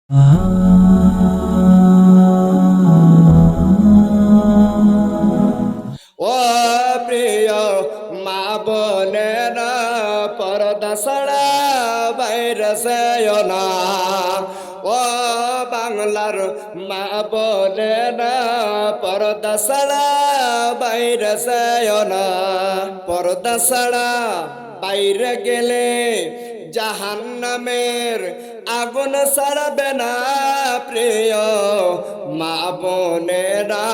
ও প্রিয় মা বোনেরা, পর্দা ছাড়া বাইরে যেও না। ও বাংলার মা বোনেরা, পর্দা ছাড়া বাইরে যেও না। পর্দা ছাড়া বাইরে গেলে জাহান্নামের আগুন ছাড়বে না। প্রিয় মা বোনেরা,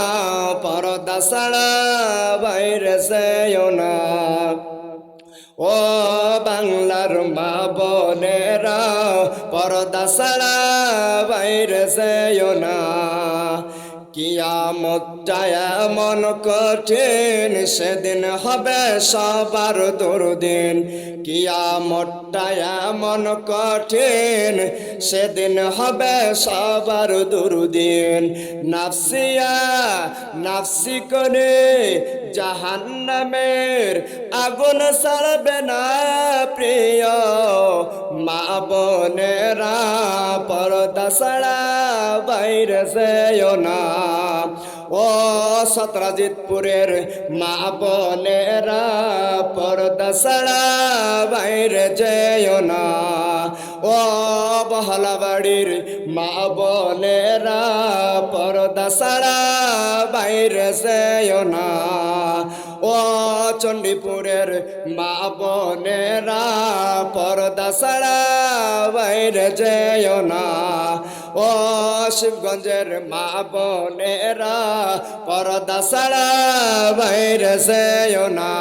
পর্দা ছাড়া বাইরে যেও না। ও বাংলার মা বোনেরা, পর্দা ছাড়া বাইরে যেও না। কিয়ামতটা এমন কঠিন, সেদিন হবে সবার দুর্দিন। কিয়ামতটা এমন কঠিন, সেদিন হবে সবার দুর্দিন। নাফসিয়া নাফসি করে জাহান্নামের আগুন ছাড়বে না। প্রিয় মা বোনেরা, পর্দা ছাড়া বাইরে যেও না। ও সত্রাজিতপুরের মা বোনেরা, পর্দা ছাড়া বাইরে যেও না। ও বহলাবাড়ির মা বোনেরা, পর্দা ছাড়া বাইরে যেও না। ও চণ্ডীপুরের মা বোনেরা, পর্দা ছাড়া বাইরে যেও না। ও শিবগঞ্জের মা বোনেরা, পর্দা ছাড়া বাইরে যেও না।